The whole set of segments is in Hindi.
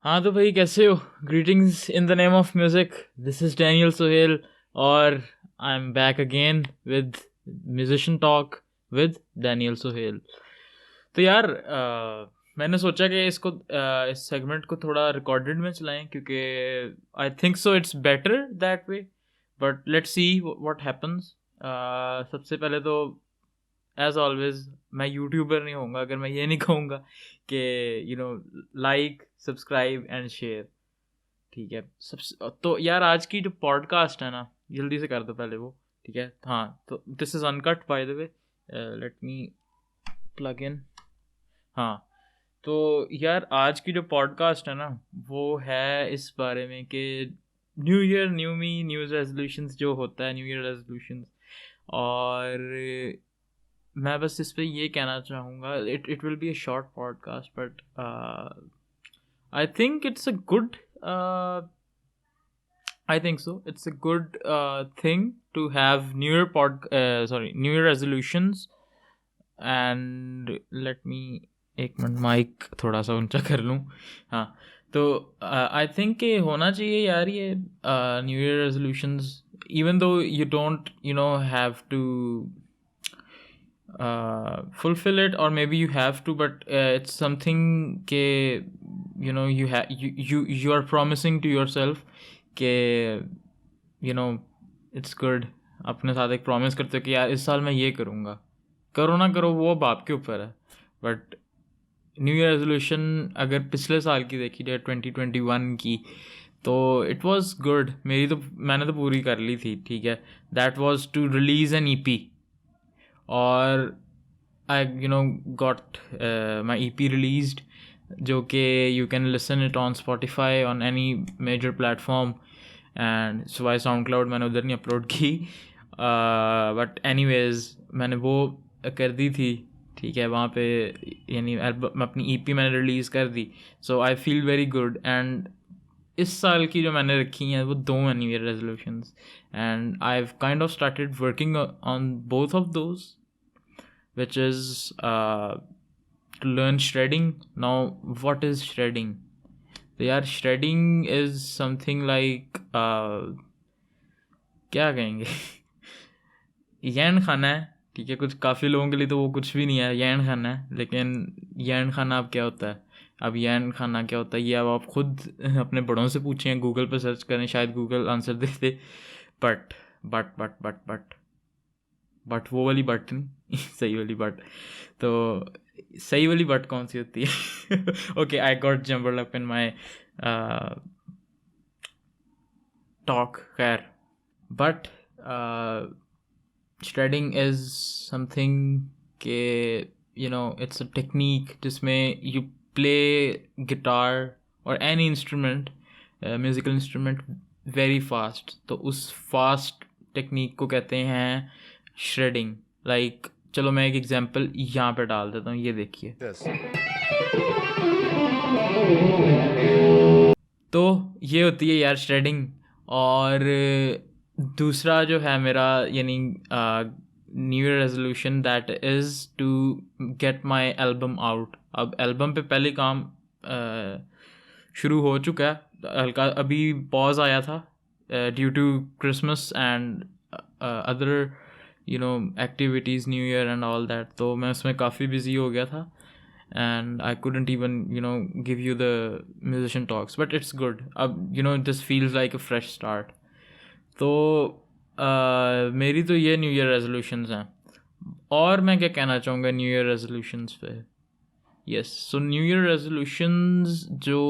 हाँ तो भाई कैसे हो? Greetings in the name of music. This is Daniel Sohail और I am back again with musician talk with Daniel Sohail. तो यार मैंने सोचा कि इस सेगमेंट को थोड़ा रिकॉर्डेड में चलाएं क्योंकि I think so it's better that way, but let's see what happens. सबसे पहले तो एज ऑलवेज मैं यूट्यूबर नहीं होऊंगा अगर मैं ये नहीं कहूँगा कि लाइक सब्सक्राइब एंड शेयर। ठीक है सब। तो यार आज की जो पॉडकास्ट है ना, जल्दी से कर दो पहले वो। ठीक है, हाँ तो this is uncut by the way, let me plug in. हाँ तो यार आज की जो पॉडकास्ट है ना वो है इस बारे में कि न्यू ईयर न्यू मी न्यू रेजोल्यूशंस जो होता है, न्यू ईयर रेजोल्यूशंस। और मैं बस इस पे ये कहना चाहूँगा, it will be a short podcast but I think it's a good I think so. It's a good thing to have New Year resolutions. And let me एक मिनट माइक थोड़ा सा ऊंचा कर लूँ। हाँ तो आई थिंक कि होना चाहिए यार ये new year resolutions, even though you don't have to fulfill it, or maybe you have to, but it's something ke you are promising to yourself के it's good। अपने साथ एक प्रॉमिस करते हो कि यार इस साल मैं ये करूँगा, करो ना करो वो बाप के ऊपर है। बट न्यू ईयर रेजोल्यूशन अगर पिछले साल की देखी जाए 2021 की, तो इट वाज गुड। मैंने तो पूरी कर ली थी। ठीक है, that was to release an EP. और I got my EP released, जो कि you can listen it on Spotify, on any major platform, and सिवाय SoundCloud मैंने उधर नहीं अपलोड की। बट anyways मैंने वो कर दी थी। ठीक है, वहाँ पे यानी अपनी EP मैंने रिलीज़ कर दी। So I feel very good. And इस साल की जो मैंने रखी हैं वो 2 new year resolutions, and I have kind of started working on both of those, which is to learn shredding. Now, what is shredding? तो यार shredding is something like क्या कहेंगे यैन खाना है। ठीक है, कुछ काफ़ी लोगों के लिए तो वो कुछ भी नहीं है, यैन खाना है। लेकिन यैन खाना अब क्या होता है? अब यैन खाना क्या होता है ये अब आप खुद अपने बड़ों से पूछें, गूगल पर सर्च करें, शायद Google answer they they. But but but but but but वो वाली बट नहीं सही वाली बट। तो सही वाली बट कौन सी होती है? Okay, I got jumbled up in my talk. खैर, बट shredding is something के it's a technique जिसमें you play guitar or any instrument, musical instrument very fast। तो उस fast टेक्निक को कहते हैं shredding। like चलो मैं एक एग्जांपल यहाँ पे डाल देता हूँ, ये देखिए। तो ये होती है यार shredding। और दूसरा जो है मेरा यानी new year resolution, that is to get my album out. अब एल्बम पे पहले काम शुरू हो चुका है, हल्का अभी पॉज आया था due to Christmas and other activities, new year and all that. तो मैं उसमें काफ़ी बिजी हो गया था and I couldn't even give you the musician talks, but it's good। this feels like a fresh start। तो मेरी तो ये न्यू ईयर रेजोल्यूशंस हैं। और मैं क्या कहना चाहूँगा न्यू ईयर रेजोल्यूशंस पे? Yes, so new year resolutions जो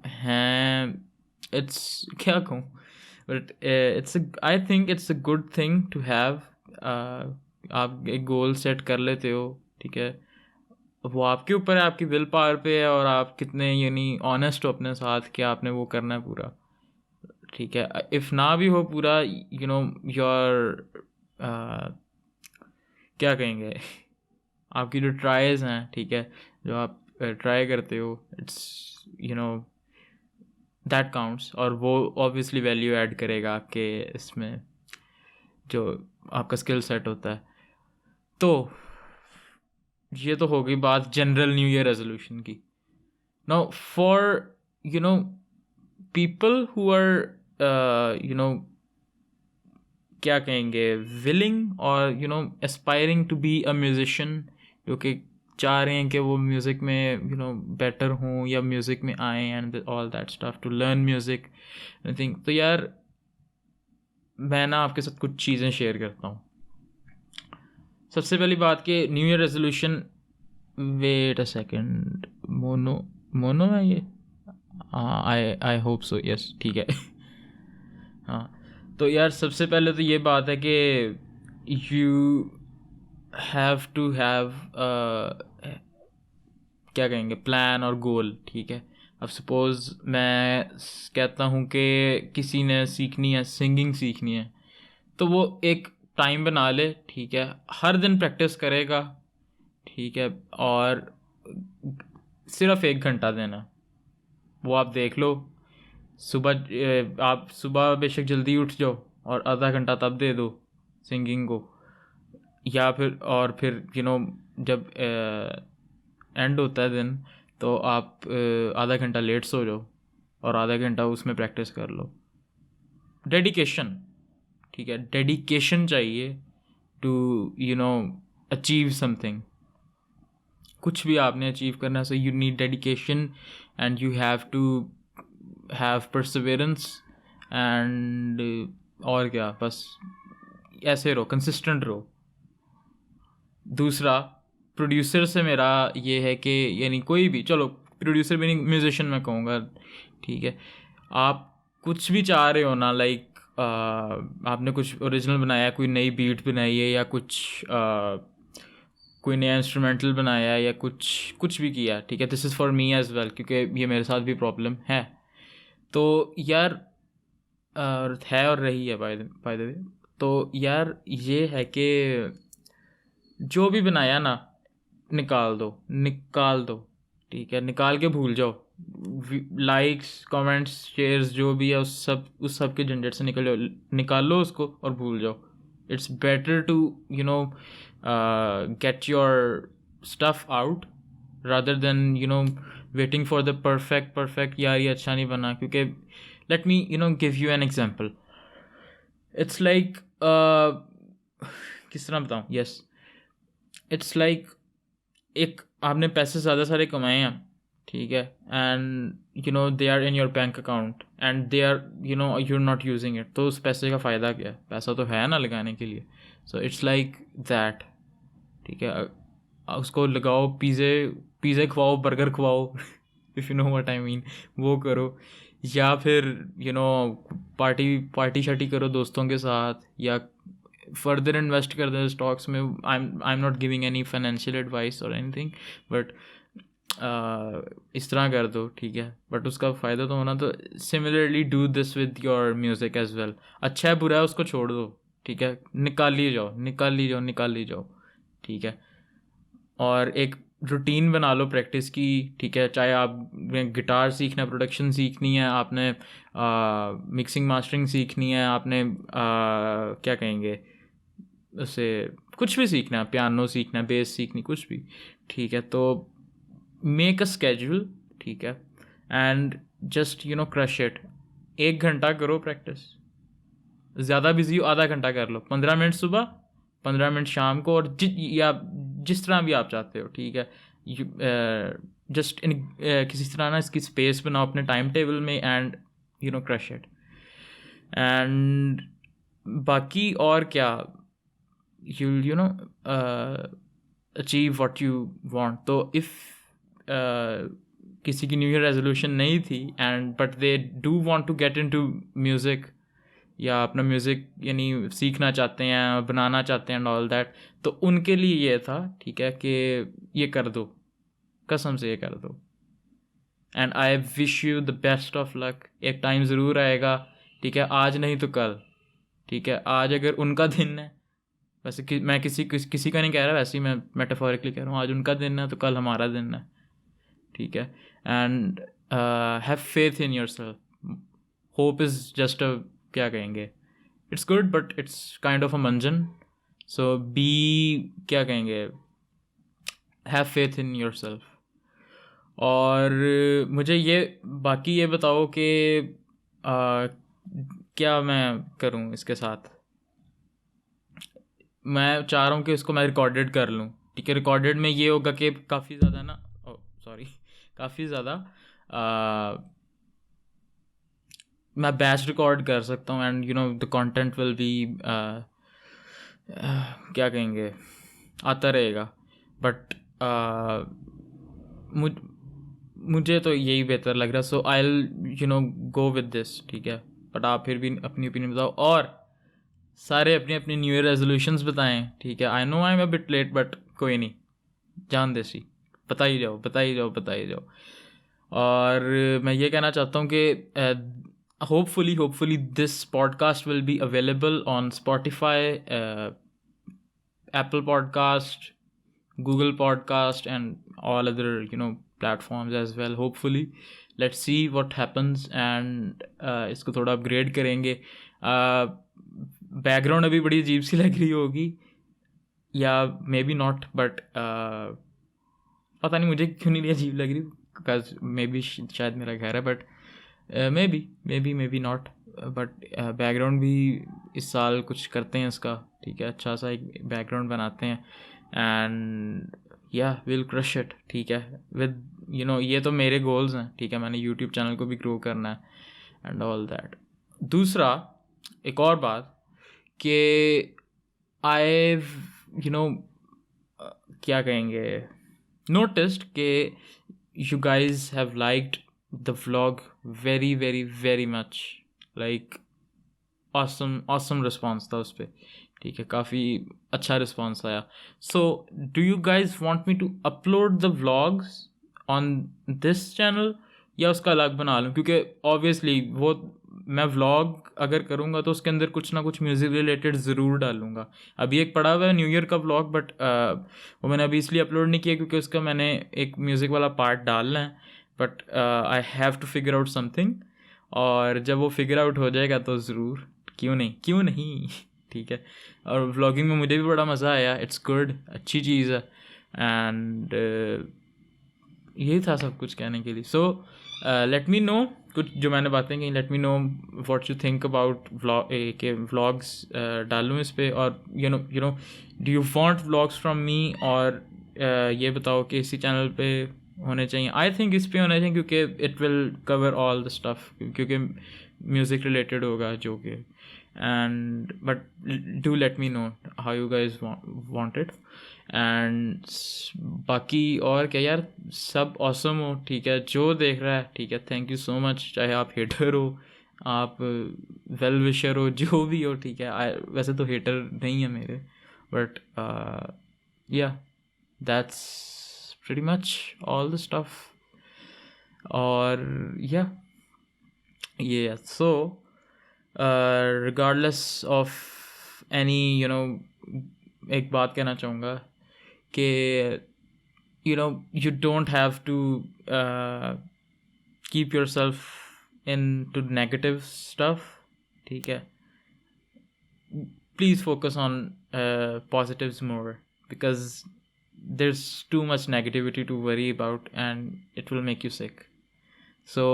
हैं, इट्स क्या कहूँ, but it's I think it's a good thing to have. आप एक गोल सेट कर लेते हो, ठीक है, वो आपके ऊपर है, आपकी विल पावर पे है, और आप कितने यानी ऑनेस्ट हो अपने साथ कि आपने वो करना है पूरा। ठीक है, इफ़ ना भी हो पूरा, योर क्या कहेंगे आपकी जो ट्राइज हैं, ठीक है, जो आप ट्राई करते हो, इट्स दैट काउंट्स। और वो ऑब्वियसली वैल्यू ऐड करेगा आपके इसमें जो आपका स्किल सेट होता है। तो ये तो हो गई बात जनरल न्यू ईयर रेजोल्यूशन की। Now for you know, people who are you know, क्या कहेंगे, विलिंग और you know aspiring to be a musician, जो कि चाह रहे हैं कि वो म्यूज़िक में यू नो बेटर हों या म्यूज़िक में आए and all that stuff to learn music I think. तो यार मैं ना आपके साथ कुछ चीज़ें शेयर करता हूँ। सबसे पहली बात कि new year resolution, wait a second, mono mono है ये, हाँ आई होप सो, यस ठीक है। हाँ, तो यार सबसे पहले तो ये बात है कि यू हैव टू हैव क्या कहेंगे, प्लान और गोल, ठीक है। अब सपोज़ मैं कहता हूँ कि किसी ने सीखनी है, सिंगिंग सीखनी है, तो वो एक टाइम बना ले, ठीक है, हर दिन प्रैक्टिस करेगा, ठीक है, और सिर्फ 1 घंटा देना। वो आप देख लो, सुबह आप सुबह बेशक जल्दी उठ जाओ और आधा घंटा तब दे दो सिंगिंग को, या फिर यू नो जब एंड होता है दिन, तो आप आधा घंटा लेट सो जाओ और आधा घंटा उसमें प्रैक्टिस कर लो। डेडिकेशन, ठीक है, डेडिकेशन चाहिए to you know achieve something. कुछ भी आपने अचीव करना है, so you need dedication and you have to have perseverance and और क्या, बस ऐसे रहो, कंसिस्टेंट रहो। दूसरा, प्रोड्यूसर से मेरा ये है कि यानी कोई भी, चलो प्रोड्यूसर भी नहीं, म्यूजिशियन मैं कहूँगा, ठीक है, आप कुछ भी चाह रहे हो ना, लाइक आपने कुछ ओरिजिनल बनाया, कोई नई बीट बनाई है या कुछ कोई नया इंस्ट्रूमेंटल बनाया है या कुछ भी किया, ठीक है, this is for me as well, क्योंकि ये मेरे साथ भी प्रॉब्लम है। तो यार है और रही है बाय द वे। तो यार ये है कि जो भी बनाया ना, निकाल दो, ठीक है, निकाल के भूल जाओ। लाइक्स, कमेंट्स, शेयर्स जो भी है उस सब के झंझट से निकाल लो उसको और भूल जाओ। It's better to you know get your stuff out rather than you know waiting for the perfect यार ये अच्छा नहीं बना। क्योंकि let me you know give you an example. It's like किस तरह बताऊँ, यस, इट्स लाइक एक आपने पैसे ज़्यादा सारे कमाए हैं, ठीक है, and you know they are in your bank account and they are you know you are not using it, तो उस पैसे का फ़ायदा क्या है? पैसा तो है ना लगाने के लिए। सो इट्स लाइक दैट, ठीक है, उसको लगाओ, पिज़्ज़े खवाओ, बर्गर खवाओ if you know what I mean, वो करो। या फिर यू नो पार्टी शार्टी करो दोस्तों के साथ, या फर्दर इन्वेस्ट कर दें स्टॉक्स में। I am not giving any financial advice और एनीथिंग, बट इस तरह कर दो, ठीक है, बट उसका फ़ायदा तो होना। तो similarly do this with your music as well. अच्छा है बुरा है उसको छोड़ दो, ठीक है, निकाल ली जाओ, ठीक है, और एक रूटीन बना लो प्रैक्टिस की, ठीक है, चाहे आप गिटार सीखना है, प्रोडक्शन सीखनी है, आपने मिक्सिंग मास्टरिंग सीखनी है, आपने क्या कहेंगे उसे, कुछ भी सीखना है, पियानो सीखना है, बेस सीखनी, कुछ भी, ठीक है, तो मेक अ स्केड्यूल, ठीक है, and just you know crush it. 1 घंटा करो प्रैक्टिस, ज़्यादा बिजी हो आधा घंटा कर लो, 15 मिनट सुबह, 15 मिनट शाम को, और या जिस तरह भी आप चाहते हो, ठीक है। जस्ट इन किसी तरह ना इसकी स्पेस बनाओ अपने टाइम टेबल में and you no crush it. And बाकी और क्या, you know achieve what you want। तो if किसी की न्यू ईयर रेजोल्यूशन नहीं थी and but they do want to get into music, या अपना म्यूज़िक यानी सीखना चाहते हैं, बनाना चाहते हैं एंड ऑल दैट, तो उनके लिए ये था, ठीक है, कि ये कर दो, कसम से ये कर दो। And I wish you the best of luck. एक टाइम ज़रूर आएगा, ठीक है, आज नहीं तो कल, ठीक है, आज अगर उनका दिन है, वैसे मैं किसी का नहीं कह रहा, वैसे ही मैं मेटाफोरिकली कह रहा हूँ, आज उनका दिन है तो कल हमारा दिन है, ठीक है। And have faith in your self. Hope is just a क्या कहेंगे, it's good but it's kind of a मंजन। सो बी क्या कहेंगे, have faith in your self. और मुझे ये बाकी ये बताओ कि क्या मैं करूं इसके साथ। मैं चाह रहा हूँ कि इसको मैं रिकॉर्डेड कर लूँ, ठीक है। रिकॉर्डेड में ये होगा कि काफ़ी ज़्यादा ना, सॉरी, काफ़ी ज़्यादा मैं बैच रिकॉर्ड कर सकता हूँ, and the content will be क्या कहेंगे, आता रहेगा। बट मुझे तो यही बेहतर लग रहा है, so I will go with this, ठीक है। बट आप फिर भी अपनी ओपिनियन बताओ, और सारे अपनी अपनी न्यू ईयर रेजोल्यूशंस बताएं, ठीक है। I know I am a bit late, but कोई नहीं, जान देसी, बता ही जाओ, बता ही जाओ, बता ही जाओ। और मैं ये कहना चाहता हूँ कि hopefully this podcast will be available on Spotify, Apple podcast, Google podcast, and all other platforms as well. Hopefully, let's see what happens, and इसको थोड़ा अपग्रेड करेंगे। बैकग्राउंड अभी बड़ी अजीब सी लग रही होगी, या मे बी नॉट, बट पता नहीं मुझे क्यों नहीं अजीब लग रही, बिकॉज मे बी शायद मेरा घर है, but may be not. But background भी इस साल कुछ करते हैं इसका, ठीक है, अच्छा सा एक बैकग्राउंड बनाते हैं, एंड या विल क्रश इट, ठीक है। विद ये तो मेरे गोल्स हैं, ठीक है। मैंने यूट्यूब चैनल को भी ग्रो करना है, एंड ऑल दैट। दूसरा, एक और बात कि आई क्या कहेंगे, noticed कि you guys have liked the vlog very very very much, like awesome response था उस पर, ठीक है। काफ़ी अच्छा रिस्पॉन्स आया। So do you guys want me to upload the vlogs on this channel, या उसका अलग बना लूँ, क्योंकि ऑब्वियसली वो मैं व्लॉग अगर करूँगा तो उसके अंदर कुछ ना कुछ म्यूज़िक रिलेटेड ज़रूर डालूँगा। अभी एक पड़ा हुआ है न्यू ईयर का व्लॉग, बट वो मैंने अभी इसलिए अपलोड नहीं किया क्योंकि उसका मैंने एक म्यूज़िक वाला पार्ट डालना है, but I have to figure out something, और जब वो फिगर आउट हो जाएगा तो ज़रूर, क्यों नहीं ठीक है। और व्लॉगिंग में मुझे भी बड़ा मज़ा आया, इट्स गुड, अच्छी चीज़ है, एंड यही था सब कुछ कहने के लिए। सो लेट मी नो, कुछ जो मैंने बातें की, let me know what you think about के व्लॉग्स डालूँ इस पर, और you know do you want vlogs from me, और ये बताओ कि इसी चैनल पे होने चाहिए। आई थिंक इस पे होने चाहिए क्योंकि it will cover all the stuff, क्योंकि म्यूज़िक रिलेटेड होगा जो कि, and but do let me know how you guys want it, and बाकी और क्या यार, सब awesome हो, ठीक है। जो देख रहा है, ठीक है, थैंक यू सो मच, चाहे आप हेटर हो, आप वेल विशर हो, जो भी हो, ठीक है। वैसे तो हेटर नहीं है मेरे, बट या that's pretty much all the stuff, और yeah, so regardless of any एक बात कहना चाहूँगा कि you don't have to keep yourself into negative stuff, ठीक है। Please focus on positives more, because there's too much negativity to worry about, and it will make you sick. So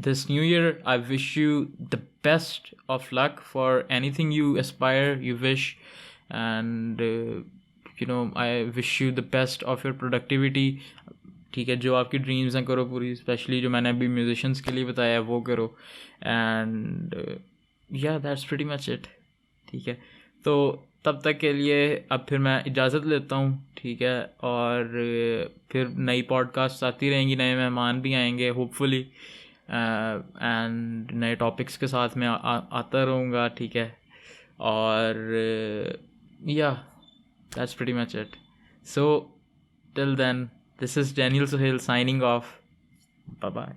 this new year, I wish you the best of luck for anything you aspire, you wish, and I wish you the best of your productivity, ठीक है। जो आपकी ड्रीम्स हैं करो पूरी, स्पेशली जो मैंने अभी म्यूजिशियंस के लिए बताया है वो करो, एंड या दैट्स प्रीटी मच इट, ठीक है। तो तब तक के लिए अब फिर मैं इजाज़त लेता हूँ, ठीक है। और फिर नई पॉडकास्ट आती रहेंगी, नए मेहमान भी आएंगे होपफुली, एंड नए टॉपिक्स के साथ मैं आता रहूँगा, ठीक है। और या that's pretty much it. So till then, this is Daniel Sohail signing off. Bye bye.